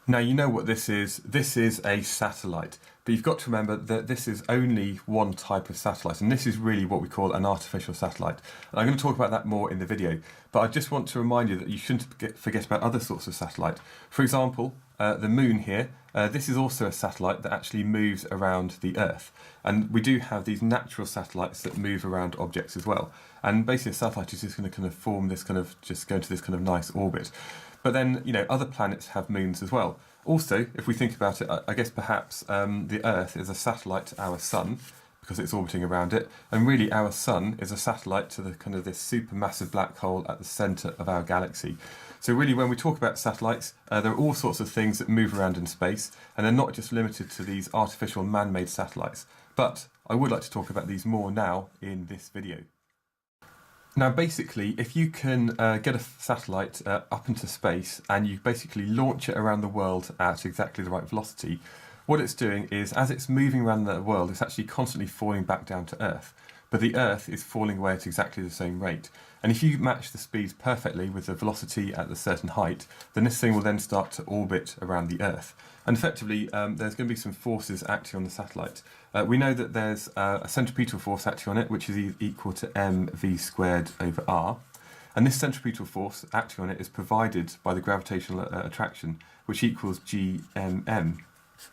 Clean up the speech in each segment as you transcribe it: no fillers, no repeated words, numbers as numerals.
Now you know what this is. This is a satellite, but you've got to remember that this is only one type of satellite, and this is really what we call an artificial satellite. And I'm going to talk about that more in the video, but I just want to remind you that you shouldn't forget about other sorts of satellite. For example, the moon here, this is also a satellite that actually moves around the Earth. And we do have these natural satellites that move around objects as well. And basically a satellite is just going to kind of form this kind of, just go into this kind of nice orbit. But then, you know, other planets have moons as well. Also, if we think about it, I guess perhaps the Earth is a satellite to our sun, because it's orbiting around it, and really our sun is a satellite to the kind of this supermassive black hole at the centre of our galaxy. So really when we talk about satellites, there are all sorts of things that move around in space, and they're not just limited to these artificial man-made satellites. But I would like to talk about these more now in this video. Now basically, if you can get a satellite up into space and you basically launch it around the world at exactly the right velocity, what it's doing is, as it's moving around the world, it's actually constantly falling back down to Earth. But the Earth is falling away at exactly the same rate. And if you match the speeds perfectly with the velocity at a certain height, then this thing will then start to orbit around the Earth. And effectively, there's going to be some forces acting on the satellite. We know that there's a centripetal force acting on it, which is equal to mv squared over r. And this centripetal force acting on it is provided by the gravitational attraction, which equals gmm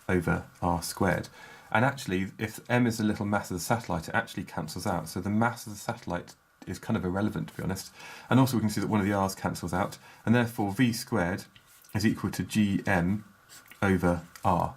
over r squared. And actually, if m is the little mass of the satellite, it actually cancels out. So the mass of the satellite is kind of irrelevant, to be honest. And also we can see that one of the r's cancels out, and therefore v squared is equal to gm over r.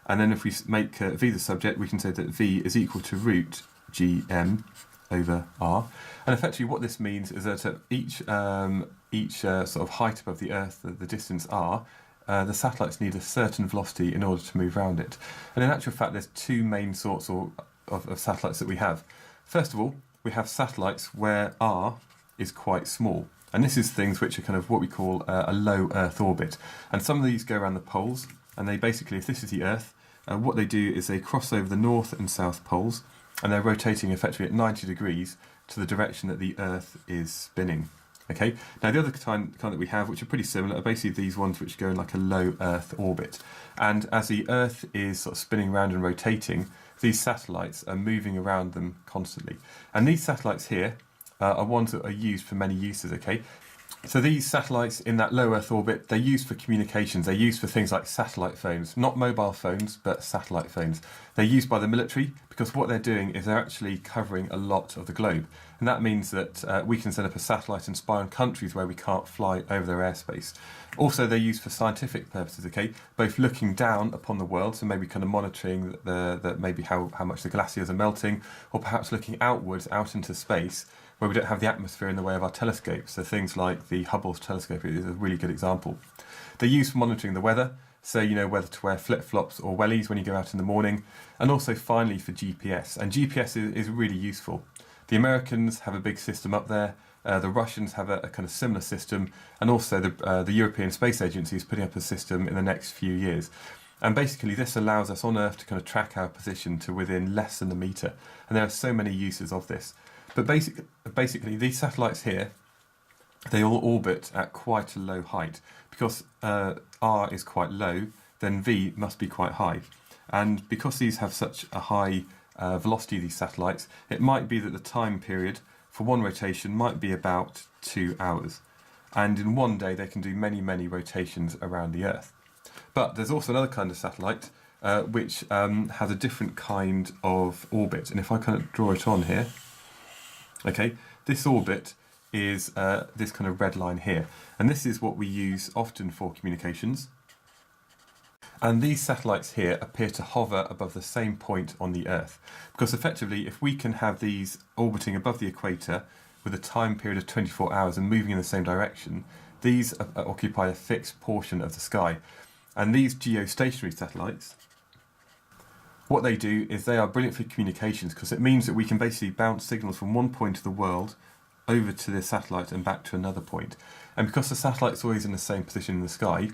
And then if we make v the subject, we can say that v is equal to root gm over r. And effectively what this means is that at each sort of height above the Earth, the distance r, the satellites need a certain velocity in order to move around it. And in actual fact, there's two main sorts of satellites that we have. First of all, we have satellites where r is quite small. And this is things which are kind of what we call a low Earth orbit. And some of these go around the poles, and they basically, if this is the Earth, what they do is they cross over the north and south poles, and they're rotating effectively at 90 degrees to the direction that the Earth is spinning. Okay. Now the other kind that we have, which are pretty similar, are basically these ones which go in like a low Earth orbit. And as the Earth is sort of spinning around and rotating, these satellites are moving around them constantly. And these satellites here are ones that are used for many uses. Okay. So these satellites in that low Earth orbit, they're used for communications. They're used for things like satellite phones, not mobile phones, but satellite phones. They're used by the military because what they're doing is they're actually covering a lot of the globe. And that means that we can send up a satellite and spy on countries where we can't fly over their airspace. Also, they're used for scientific purposes, okay? Both looking down upon the world, so maybe kind of monitoring maybe how much the glaciers are melting, or perhaps looking outwards, out into space, where we don't have the atmosphere in the way of our telescopes. So things like the Hubble telescope is a really good example. They're used for monitoring the weather, so you know whether to wear flip-flops or wellies when you go out in the morning, and also finally for GPS. And GPS is really useful. The Americans have a big system up there, the Russians have a kind of similar system, and also the European Space Agency is putting up a system in the next few years. And basically this allows us on Earth to kind of track our position to within less than a metre. And there are so many uses of this. But basically these satellites here, they all orbit at quite a low height. Because r is quite low, then v must be quite high. And because these have such a high velocity, these satellites, it might be that the time period for one rotation might be about 2 hours. And in one day they can do many, many rotations around the Earth. But there's also another kind of satellite which has a different kind of orbit. And if I kind of draw it on here, okay, this orbit is this kind of red line here. And this is what we use often for communications. And these satellites here appear to hover above the same point on the Earth. Because effectively, if we can have these orbiting above the equator with a time period of 24 hours and moving in the same direction, these occupy a fixed portion of the sky. And these geostationary satellites, what they do is they are brilliant for communications because it means that we can basically bounce signals from one point of the world over to this satellite and back to another point. And because the satellite's always in the same position in the sky,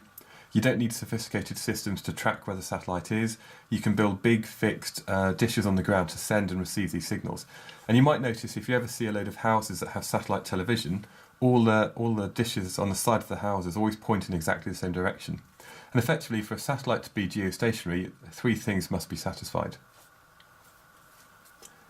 you don't need sophisticated systems to track where the satellite is. You can build big fixed dishes on the ground to send and receive these signals. And you might notice if you ever see a load of houses that have satellite television, all the dishes on the side of the houses always point in exactly the same direction. And effectively, for a satellite to be geostationary, three things must be satisfied.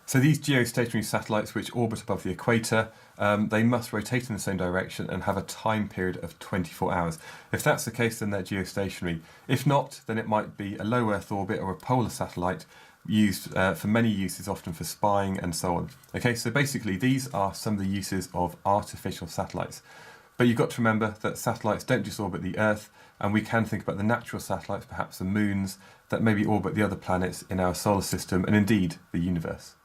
So these geostationary satellites which orbit above the equator, they must rotate in the same direction and have a time period of 24 hours. If that's the case, then they're geostationary. If not, then it might be a low Earth orbit or a polar satellite used for many uses, often for spying and so on. Okay, so basically these are some of the uses of artificial satellites. But you've got to remember that satellites don't just orbit the Earth, and we can think about the natural satellites, perhaps the moons, that maybe orbit the other planets in our solar system and indeed the universe.